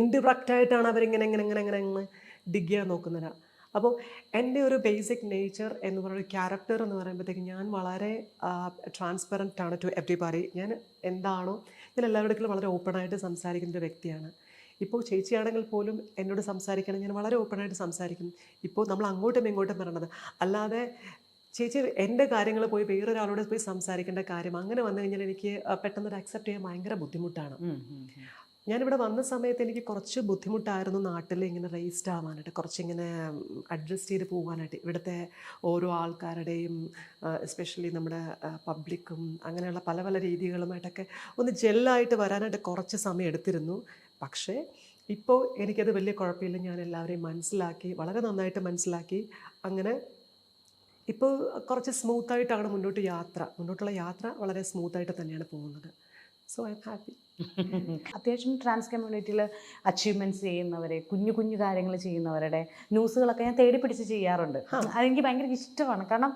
ഇൻഡിറക്റ്റായിട്ടാണ് അവരിങ്ങനെ ഇങ്ങനെ ഇങ്ങനെ ഇങ്ങനെ ഇങ്ങനെ ഡിഗ് ചെയ്യാൻ നോക്കുന്നത്. അപ്പോൾ എൻ്റെ ഒരു ബേസിക് നേച്ചർ എന്ന് പറയുന്ന ക്യാരക്ടർ എന്ന് പറയുമ്പോഴത്തേക്കും ഞാൻ വളരെ ട്രാൻസ്പെറൻ്റ് ആണ് ടു എവ്രിബഡി. ഞാൻ എന്താണോ ഞാൻ എല്ലാവരുടെ വളരെ ഓപ്പണായിട്ട് സംസാരിക്കുന്ന ഒരു വ്യക്തിയാണ്. ഇപ്പോൾ ചേച്ചിയാണെങ്കിൽ പോലും എന്നോട് സംസാരിക്കുകയാണെങ്കിൽ ഞാൻ വളരെ ഓപ്പണായിട്ട് സംസാരിക്കും. ഇപ്പോൾ നമ്മൾ അങ്ങോട്ടും ഇങ്ങോട്ടും പറയണത് അല്ലാതെ ചേച്ചി എൻ്റെ കാര്യങ്ങൾ പോയി വേറൊരാളോട് പോയി സംസാരിക്കേണ്ട കാര്യം അങ്ങനെ വന്നു കഴിഞ്ഞാൽ എനിക്ക് പെട്ടെന്ന് അക്സെപ്റ്റ് ചെയ്യാൻ ഭയങ്കര ബുദ്ധിമുട്ടാണ്. ഞാനിവിടെ വന്ന സമയത്ത് എനിക്ക് കുറച്ച് ബുദ്ധിമുട്ടായിരുന്നു നാട്ടിൽ ഇങ്ങനെ റേസ്ഡ് ആവാനായിട്ട്, കുറച്ചിങ്ങനെ അഡ്ജസ്റ്റ് ചെയ്ത് പോകാനായിട്ട്. ഇവിടുത്തെ ഓരോ ആൾക്കാരുടെയും എസ്പെഷ്യലി നമ്മുടെ പബ്ലിക്കും അങ്ങനെയുള്ള പല പല രീതികളുമായിട്ടൊക്കെ ഒന്ന് ജെല്ലായിട്ട് വരാനായിട്ട് കുറച്ച് സമയം എടുത്തിരുന്നു. പക്ഷേ ഇപ്പോൾ എനിക്കത് വലിയ കുഴപ്പമില്ല. ഞാൻ എല്ലാവരെയും മനസ്സിലാക്കി, വളരെ നന്നായിട്ട് മനസ്സിലാക്കി. അങ്ങനെ ഇപ്പോൾ കുറച്ച് സ്മൂത്തായിട്ടാണ് മുന്നോട്ടുള്ള യാത്ര വളരെ സ്മൂത്തായിട്ട് തന്നെയാണ് പോകുന്നത്. So I am happy. അത്യാവശ്യം ട്രാൻസ് കമ്മ്യൂണിറ്റിയിൽ അച്ചീവ്മെൻറ്റ്സ് ചെയ്യുന്നവരെ, കുഞ്ഞു കുഞ്ഞു കാര്യങ്ങൾ ചെയ്യുന്നവരുടെ ന്യൂസുകളൊക്കെ ഞാൻ തേടി പിടിച്ച് ചെയ്യാറുണ്ട്. അതെനിക്ക് ഭയങ്കര ഇഷ്ടമാണ്. കാരണം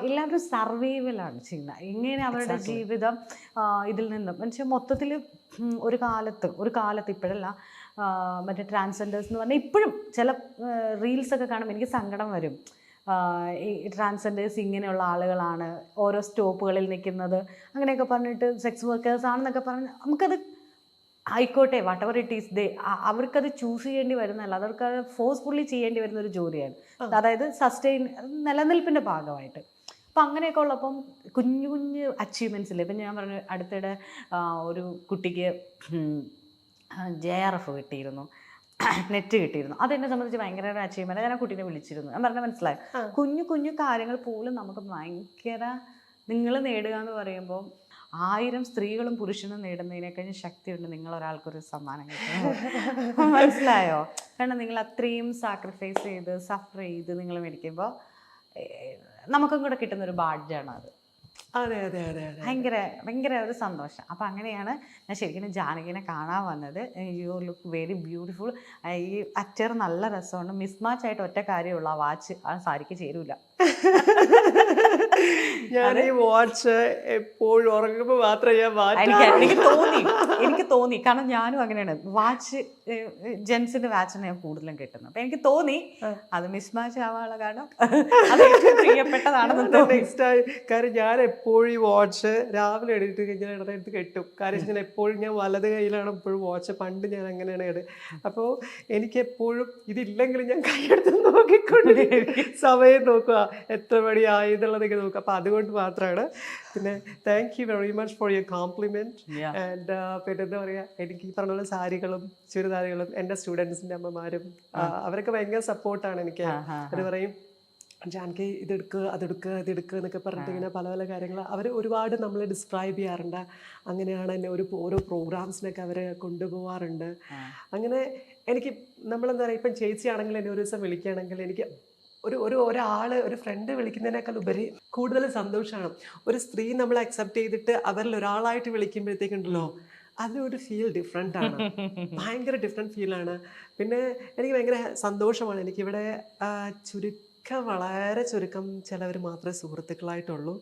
എല്ലാവരും സർവൈവലാണ് ചെയ്യുന്നത്. എങ്ങനെ അവരുടെ ജീവിതം ഇതിൽ നിന്നും എന്നുവെച്ചാൽ മൊത്തത്തിൽ ഒരു കാലത്ത് ഇപ്പോഴല്ല, മറ്റേ ട്രാൻസ്ജെൻഡേഴ്സ് എന്ന് പറഞ്ഞാൽ ഇപ്പോഴും ചില റീൽസൊക്കെ കാണുമ്പോൾ എനിക്ക് സങ്കടം വരും. ഈ ട്രാൻസ്ജെൻഡേഴ്സ് ഇങ്ങനെയുള്ള ആളുകളാണ്, ഓരോ സ്റ്റോപ്പുകളിൽ നിൽക്കുന്നത്, അങ്ങനെയൊക്കെ പറഞ്ഞിട്ട് സെക്സ് വർക്കേഴ്സ് ആണെന്നൊക്കെ പറഞ്ഞ് നമുക്കത് ആയിക്കോട്ടെ, വാട്ട് എവർ ഇറ്റ് ഈസ്, അവർക്കത് ചൂസ് ചെയ്യേണ്ടി വരുന്നതല്ല, അവർക്കത് ഫോഴ്സ്ഫുള്ളി ചെയ്യേണ്ടി വരുന്ന ഒരു ജോലിയാണ്. അതായത് നിലനിൽപ്പിൻ്റെ ഭാഗമായിട്ട്. അപ്പം അങ്ങനെയൊക്കെ ഉള്ളപ്പം കുഞ്ഞു കുഞ്ഞു അച്ചീവ്മെൻറ്റ്സില്ലേ. ഇപ്പം ഞാൻ പറഞ്ഞു, അടുത്തിടെ ഒരു കുട്ടിക്ക് JRF കിട്ടിയിരുന്നു, നെറ്റ് കിട്ടിയിരുന്നു. അതെന്നെ സംബന്ധിച്ച് ഭയങ്കര ഒരു അച്ചീവ്മെൻറ്റ്. ഞാൻ ആ കുട്ടീനെ വിളിച്ചിരുന്നു. ഞാൻ പറഞ്ഞാൽ മനസ്സിലായി, കുഞ്ഞു കുഞ്ഞു കാര്യങ്ങൾ പോലും നമുക്ക് ഭയങ്കര, നിങ്ങൾ നേടുക എന്ന് പറയുമ്പോൾ 1000 സ്ത്രീകളും പുരുഷനും നേടുന്നതിനേക്കഴിഞ്ഞ് ശക്തിയുണ്ട് നിങ്ങളൊരാൾക്കൊരു സമ്മാനം കിട്ടുന്നത്. മനസ്സിലായോ? കാരണം നിങ്ങൾ അത്രയും സാക്രിഫൈസ് ചെയ്ത് സഫർ ചെയ്ത് നിങ്ങൾ മേടിക്കുമ്പോൾ നമുക്കും കൂടെ കിട്ടുന്നൊരു ബാഡ്ജാണ് അത്. അതെ അതെ അതെ അതെ, ഭയങ്കര ഭയങ്കര ഒരു സന്തോഷം. അപ്പം അങ്ങനെയാണ് ഞാൻ ശരിക്കും ജാനകിനെ കാണാൻ വന്നത്. You look very beautiful. ഈ അറ്റർ നല്ല രസമുണ്ട്. മിസ്മാച്ച് ആയിട്ട് ഒറ്റ കാര്യമുള്ള ആ വാച്ച് ആ സാരിക്ക് ചേരൂല. ഞാൻ ഈ വാച്ച് എപ്പോഴും ഉറങ്ങുമ്പോൾ മാത്രമേ ഞാൻ എനിക്ക് തോന്നി കാരണം ഞാനും അങ്ങനെയാണ്. വാച്ച് ജെൻസിന്റെ വാച്ചാണ് ഞാൻ കൂടുതലും കിട്ടുന്നത്. അപ്പൊ എനിക്ക് തോന്നി അത് മിസ്മാച്ച് ആവാനുള്ള കാരണം അത് ഏറ്റവും പ്രിയപ്പെട്ടതാണെന്ന് തോന്നി. കാരണം ഞാൻ എപ്പോഴും ഈ വാച്ച് രാവിലെ എണീറ്റ് കഴിഞ്ഞാൽ ഇടനെടുത്ത് കെട്ടും. കാര്യം ഞാൻ എപ്പോഴും ഞാൻ വലത് കയ്യിലാണ് എപ്പോഴും വാച്ച്. പണ്ട് ഞാൻ അങ്ങനെയാണ്. അപ്പോൾ എനിക്ക് എപ്പോഴും ഇതില്ലെങ്കിൽ ഞാൻ കൈയെടുത്ത് നോക്കിക്കൊണ്ട് സമയം നോക്കുക, എത്ര മണിയായി എന്നുള്ളതൊക്കെ നോക്കുക. അപ്പം അതുകൊണ്ട് മാത്രമാണ്. പിന്നെ thank you very much for your compliment. And പിന്നെ എന്താ പറയുക, എനിക്ക് ഈ പറഞ്ഞ സാരികളും ചുരിദാറുകളും എൻ്റെ സ്റ്റുഡൻസിൻ്റെ അമ്മമാരും അവരൊക്കെ ഭയങ്കര സപ്പോർട്ടാണ് എനിക്ക്. അവർ പറയും, ജാനകി ഇതെടുക്കുക അതെടുക്കുക എന്നൊക്കെ പറഞ്ഞിട്ട് ഇങ്ങനെ പല പല കാര്യങ്ങൾ അവർ ഒരുപാട് നമ്മളെ ഡിസ്ക്രൈബ് ചെയ്യാറുണ്ട്. അങ്ങനെയാണ് എന്നെ ഓരോ പ്രോഗ്രാംസിനൊക്കെ അവർ കൊണ്ടുപോകാറുണ്ട്. അങ്ങനെ എനിക്ക് നമ്മളെന്താ പറയുക, ഇപ്പം ചേച്ചിയാണെങ്കിൽ എന്നെ ഒരു ദിവസം വിളിക്കുകയാണെങ്കിൽ എനിക്ക് ഒരു ഫ്രണ്ട് വിളിക്കുന്നതിനേക്കാൾ ഉപരി കൂടുതൽ സന്തോഷമാണ് ഒരു സ്ത്രീ നമ്മളെ അക്സെപ്റ്റ് ചെയ്തിട്ട് അവരിൽ ഒരാളായിട്ട് വിളിക്കുമ്പോഴത്തേക്കുണ്ടല്ലോ, അതിലൊരു ഫീൽ ഡിഫറെൻ്റ് ആണ്. ഭയങ്കര ഡിഫറെൻറ്റ് ഫീലാണ്. പിന്നെ എനിക്ക് ഭയങ്കര സന്തോഷമാണ്. എനിക്കിവിടെ വളരെ ചുരുക്കം ചിലവർ മാത്രമേ സുഹൃത്തുക്കളായിട്ടുള്ളൂ.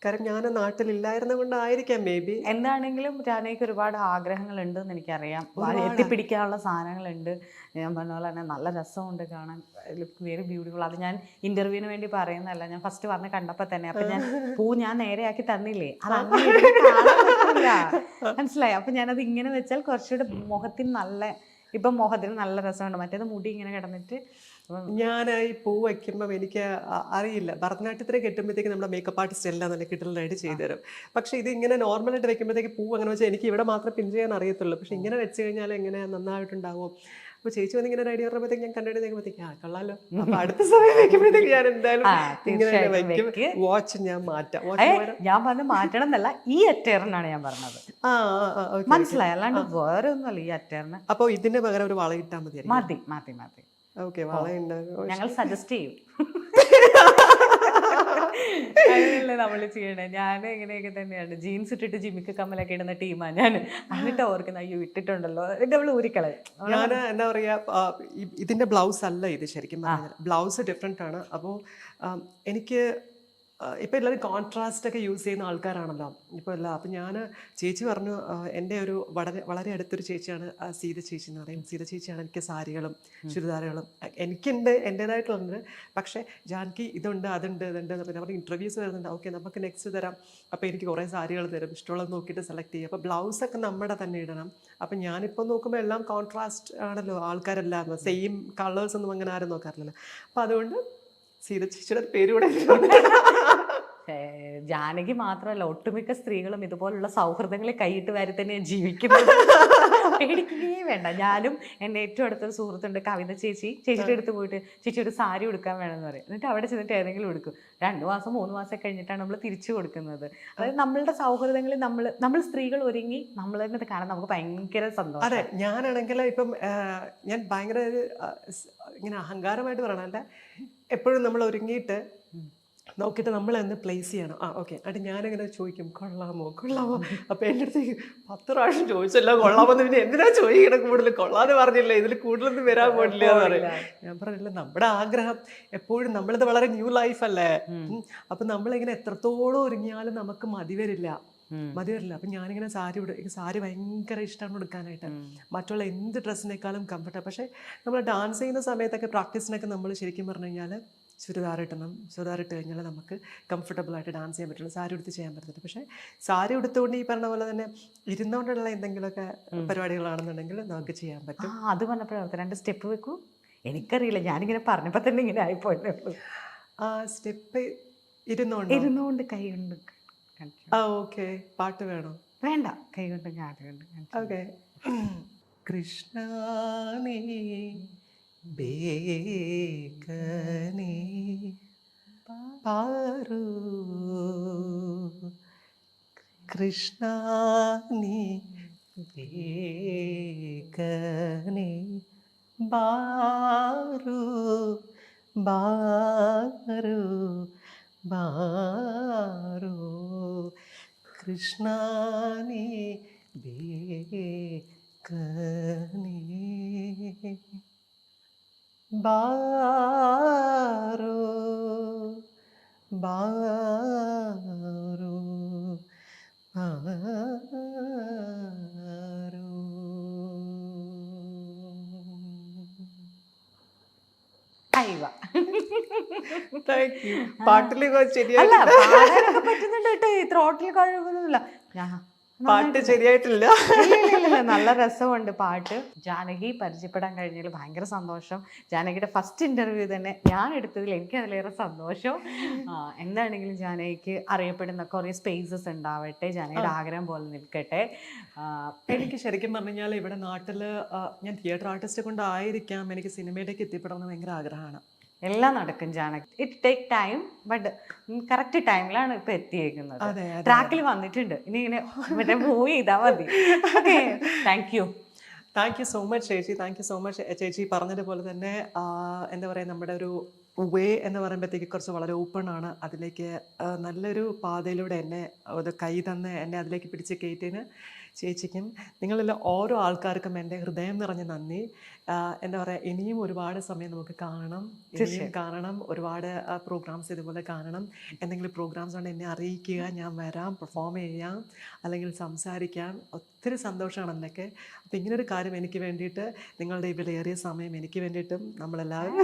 കാരണം ഞാൻ നാട്ടിലില്ലായിരുന്ന കൊണ്ടായിരിക്കാം മേ ബി. എന്താണെങ്കിലും ജാനകിക്ക് ഒരുപാട് ആഗ്രഹങ്ങളുണ്ട് എന്ന് എനിക്കറിയാം. എത്തിപ്പിടിക്കാനുള്ള സാധനങ്ങളുണ്ട്. ഞാൻ പറഞ്ഞ പോലെ തന്നെ നല്ല രസമുണ്ട് കാണാൻ. Look very beautiful. അത് ഞാൻ ഇന്റർവ്യൂവിന് വേണ്ടി പറയുന്നതല്ല, ഞാൻ ഫസ്റ്റ് പറഞ്ഞ് കണ്ടപ്പോൾ തന്നെ. അപ്പം ഞാൻ നേരെയാക്കി തന്നില്ലേ, അത് അങ്ങനെ മനസ്സിലായി. അപ്പം ഞാനത് ഇങ്ങനെ വെച്ചാൽ കുറച്ചുകൂടെ മുഖത്തിന് ഇപ്പം മുഖത്തിന് നല്ല രസമുണ്ട്. മറ്റേത് മുടി ഇങ്ങനെ കിടന്നിട്ട്. ഞാൻ ഈ പൂ വയ്ക്കുമ്പം എനിക്ക് അറിയില്ല, ഭരതനാട്യത്തിന് കെട്ടുമ്പോഴത്തേക്ക് നമ്മുടെ മേക്കപ്പ് ആർട്ടിസ്റ്റ് എല്ലാം നല്ല കിട്ടലായിട്ട് ചെയ്തു തരും. പക്ഷേ ഇത് ഇങ്ങനെ നോർമലായിട്ട് വെക്കുമ്പോഴത്തേക്ക് പൂ അങ്ങനെ വെച്ചാൽ എനിക്ക് ഇവിടെ മാത്രം പിൻ ചെയ്യാൻ അറിയത്തുള്ളൂ. പക്ഷെ ഇങ്ങനെ വെച്ച് കഴിഞ്ഞാൽ എങ്ങനെ നന്നായിട്ടുണ്ടാവും. അപ്പോൾ ചേച്ചി വന്ന് ഇങ്ങനെ റെഡി പറയുമ്പോഴത്തേക്ക് ഞാൻ കണ്ടിട്ട് നിൽക്കുമ്പോഴത്തേക്ക് കൊള്ളാലോ. അപ്പോൾ അടുത്ത സമയം വെക്കുമ്പോഴത്തേക്ക് ഞാൻ എന്തായാലും ഇങ്ങനെ വയ്ക്കും. വാച്ച് ഞാൻ മാറ്റാം. ഞാൻ പറഞ്ഞു മാറ്റണം എന്നല്ല, ഈ അറ്റേറിനാണ് ഞാൻ പറഞ്ഞത്. മനസ്സിലായി, അല്ലാണ്ട് വേറെ ഒന്നുമല്ല ഈ അറ്റേറിന്. അപ്പോൾ ഇതിന്റെ പകരം ഒരു വള ഇട്ടാൽ മതി. മതി. ഓക്കെ, വളയുണ്ട്, ഞങ്ങൾ സജസ്റ്റ് ചെയ്യും. അങ്ങനെയല്ലേ നമ്മൾ ചെയ്യണേ. ഞാൻ എങ്ങനെയൊക്കെ തന്നെയാണ്, ജീൻസ് ഇട്ടിട്ട് ജിമ്മിക്ക് കമ്മലൊക്കെ ഇടുന്ന ടീമാണ് ഞാൻ. എന്നിട്ട് ഓർക്കുന്ന അയ്യോ ഇട്ടിട്ടുണ്ടല്ലോ, നമ്മൾ ഊരിക്കളയും. ഞാൻ എന്താ പറയാ, ഇതിന്റെ ബ്ലൗസ് അല്ല ഇത് ശരിക്കും പറഞ്ഞാൽ. ബ്ലൗസ് ഡിഫറെൻ്റ് ആണ്. അപ്പോൾ എനിക്ക് ഇപ്പോൾ എല്ലാവരും കോൺട്രാസ്റ്റ് ഒക്കെ യൂസ് ചെയ്യുന്ന ആൾക്കാരാണല്ലോ ഇപ്പോൾ എല്ലാം. അപ്പം ഞാൻ ചേച്ചി പറഞ്ഞു, എൻ്റെ ഒരു വളരെ വളരെ അടുത്തൊരു ചേച്ചിയാണ് സീത ചേച്ചി എന്ന് പറയും. സീത ചേച്ചിയാണ് എനിക്ക് സാരികളും ചുരിദാറുകളും എനിക്കുണ്ട്, എൻ്റേതായിട്ടുള്ളത്. പക്ഷേ ജാനകി ഇതുണ്ട് അതുണ്ട് ഇതുണ്ട്. പിന്നെ നമുക്ക് ഇൻ്റർവ്യൂസ് വരുന്നുണ്ട്, ഓക്കെ നമുക്ക് നെക്സ്റ്റ് തരാം. അപ്പോൾ എനിക്ക് കുറേ സാരികൾ തരും, ഇഷ്ടമുള്ളത് നോക്കിയിട്ട് സെലക്ട് ചെയ്യും. അപ്പോൾ ബ്ലൗസൊക്കെ നമ്മുടെ തന്നെ ഇടണം. അപ്പം ഞാനിപ്പോൾ നോക്കുമ്പോൾ എല്ലാം കോൺട്രാസ്റ്റ് ആണല്ലോ, ആൾക്കാരെല്ലാം സെയിം കളേഴ്സ് ഒന്നും അങ്ങനെ ആരും നോക്കാറില്ലല്ലോ. അപ്പം അതുകൊണ്ട് സീത ചേച്ചിയുടെ പേര് കൂടെ ജാനകി മാത്രമല്ല, ഒട്ടുമിക്ക സ്ത്രീകളും ഇതുപോലുള്ള സൗഹൃദങ്ങളെ കൈയിട്ട് വാരി തന്നെ ജീവിക്കുന്നത്. പേടിക്കുകയേ വേണ്ട. ഞാനും എൻ്റെ ഏറ്റവും അടുത്തൊരു സുഹൃത്തുണ്ട് കവിത ചേച്ചി. ചേച്ചിയുടെ അടുത്ത് പോയിട്ട് ചേച്ചി ഒരു സാരി ഉടുക്കാൻ വേണമെന്ന് പറയും. എന്നിട്ട് അവിടെ ചെന്നിട്ട് ഏതെങ്കിലും ഉടുക്കും. 2 മാസം 3 മാസം കഴിഞ്ഞിട്ടാണ് നമ്മൾ തിരിച്ചു കൊടുക്കുന്നത്. അതായത് നമ്മളുടെ സൗഹൃദങ്ങളിൽ നമ്മൾ സ്ത്രീകൾ ഒരുങ്ങി നമ്മൾ തന്നെ കാണാൻ നമുക്ക് ഭയങ്കര സന്തോഷം. അതെ, ഞാനാണെങ്കിൽ ഇപ്പം ഞാൻ ഭയങ്കര ഇങ്ങനെ അഹങ്കാരമായിട്ട് പറയണല്ല, എപ്പോഴും നമ്മൾ ഒരുങ്ങിയിട്ട് നോക്കിയിട്ട് നമ്മൾ എന്ന് പ്ലേസ് ചെയ്യണം. ഓക്കെ, എന്നിട്ട് ഞാനിങ്ങനെ ചോദിക്കും കൊള്ളാമോ കൊള്ളാമോ. അപ്പോൾ എൻ്റെ അടുത്ത് 10 പ്രാവശ്യം ചോദിച്ചല്ലോ കൊള്ളാമെന്ന്. പിന്നെ എന്തിനാ ചോദിക്കണം കൂടുതൽ, കൊള്ളാന്ന് പറഞ്ഞില്ല, ഇതിൽ കൂടുതലൊന്നും വരാൻ പാടില്ല എന്ന് പറയും. ഞാൻ പറഞ്ഞില്ല, നമ്മുടെ ആഗ്രഹം എപ്പോഴും, നമ്മളിത് വളരെ ന്യൂ ലൈഫ് അല്ലേ. അപ്പം നമ്മളിങ്ങനെ എത്രത്തോളം ഒരുങ്ങിയാലും നമുക്ക് മതി വരില്ല. അപ്പം ഞാനിങ്ങനെ സാരി ഭയങ്കര ഇഷ്ടമാണ് എടുക്കാനായിട്ട്. മറ്റുള്ള എന്ത് ഡ്രസ്സിനേക്കാളും കംഫർട്ടാണ്. പക്ഷേ നമ്മൾ ഡാൻസ് ചെയ്യുന്ന സമയത്തൊക്കെ പ്രാക്ടീസിനൊക്കെ നമ്മൾ ശരിക്കും പറഞ്ഞു കഴിഞ്ഞാൽ ചുരിദാറിട്ട് കഴിഞ്ഞാൽ നമുക്ക് കംഫർട്ടബിളായിട്ട് ഡാൻസ് ചെയ്യാൻ പറ്റുള്ളൂ. സാരി ഉടുത്ത് ചെയ്യാൻ പറ്റത്തില്ല. പക്ഷേ സാരി ഉടുത്തുകൊണ്ട് ഈ പറഞ്ഞ പോലെ തന്നെ ഇരുന്നുകൊണ്ടുള്ള എന്തെങ്കിലുമൊക്കെ പരിപാടികളാണെന്നുണ്ടെങ്കിൽ നമുക്ക് ചെയ്യാൻ പറ്റും. അത് പറഞ്ഞപ്പോഴാണ് 2 സ്റ്റെപ്പ് വെക്കൂ. എനിക്കറിയില്ല, ഞാനിങ്ങനെ പറഞ്ഞപ്പോൾ തന്നെ ഇങ്ങനെ ആയിപ്പോയേ ഉള്ളൂ. സ്റ്റെപ്പ് ഇരുന്നുകൊണ്ട് കൈ കൊണ്ട്. ഓക്കെ, പാട്ട് വേണോ? വേണ്ട, കൈ കൊണ്ട് കാലുകൊണ്ട്. ഓക്കെ. കൃഷ്ണ നീ ബേകനേ പാരു, കൃഷ്ണ നീ ബേകനേ ബാരു ബാരു ബാരു, കൃഷ്ണ നീ ബേകനേ ബാരോ ബാരോ ബാരോ. പാട്ടില് പറ്റുന്നുണ്ട് കേട്ടോ, ത്രോട്ടിൽ കഴിവൊന്നുമില്ല. പാട്ട് ശരിയായിട്ടില്ല. നല്ല രസമുണ്ട് പാട്ട്. ജാനകി പരിചയപ്പെടാൻ കഴിഞ്ഞതിൽ ഭയങ്കര സന്തോഷം. ജാനകിയുടെ ഫസ്റ്റ് ഇന്റർവ്യൂ തന്നെ ഞാൻ എടുത്തതിൽ എനിക്ക് അതിലേറെ സന്തോഷം. എന്താണെങ്കിലും ജാനകിക്ക് അറിയപ്പെടുന്ന കുറേ സ്പേസസ് ഉണ്ടാവട്ടെ, ജാനകിയുടെ ആഗ്രഹം പോലെ നിൽക്കട്ടെ. എനിക്ക് ശരിക്കും പറഞ്ഞു കഴിഞ്ഞാൽ ഇവിടെ നാട്ടിൽ ഞാൻ തിയേറ്റർ ആർട്ടിസ്റ്റ് കൊണ്ടായിരിക്കാം എനിക്ക് സിനിമയിലേക്ക് എത്തിപ്പെടണമെന്ന് ഭയങ്കര ആഗ്രഹമാണ്. എല്ലാം നടക്കും Janaki. It take time, but correct ടൈമിലാണ് ഇപ്പൊ എത്തിയേക്കുന്നത്. ട്രാക്കിൽ വന്നിട്ടുണ്ട്. ഇനി ഇങ്ങനെ മറ്റേ മൂവ് ചെയ്താൽ മതി. Okay, thank you so much ചേച്ചി. താങ്ക് യു സോ മച്ച് ചേച്ചി. പറഞ്ഞതുപോലെ തന്നെ എന്താ പറയുക, നമ്മുടെ ഒരു വേ എന്ന് പറയുമ്പോഴത്തേക്ക് കുറച്ച് വളരെ ഓപ്പൺ ആണ്. അതിലേക്ക് നല്ലൊരു പാതയിലൂടെ എന്നെ ഒരു കൈ തന്ന് എന്നെ അതിലേക്ക് പിടിച്ച് കയറ്റിന് ചേച്ചിക്കും നിങ്ങളെല്ലാം ഓരോ ആൾക്കാർക്കും എൻ്റെ ഹൃദയം നിറഞ്ഞ നന്ദി. എന്താ പറയുക, ഇനിയും ഒരുപാട് സമയം നമുക്ക് കാണണം, ഒരുപാട് പ്രോഗ്രാംസ് ഇതുപോലെ കാണണം. എന്തെങ്കിലും പ്രോഗ്രാംസ് കൊണ്ട് എന്നെ അറിയിക്കുക, ഞാൻ വരാം, പെർഫോം ചെയ്യാം, അല്ലെങ്കിൽ സംസാരിക്കാം. ഒത്തിരി സന്തോഷമാണ് എന്നൊക്കെ. അപ്പം ഇങ്ങനൊരു കാര്യം എനിക്ക് വേണ്ടിയിട്ട് നിങ്ങളുടെ ഈ വിലയേറിയ സമയം എനിക്ക് വേണ്ടിയിട്ടും നമ്മളെല്ലാവരും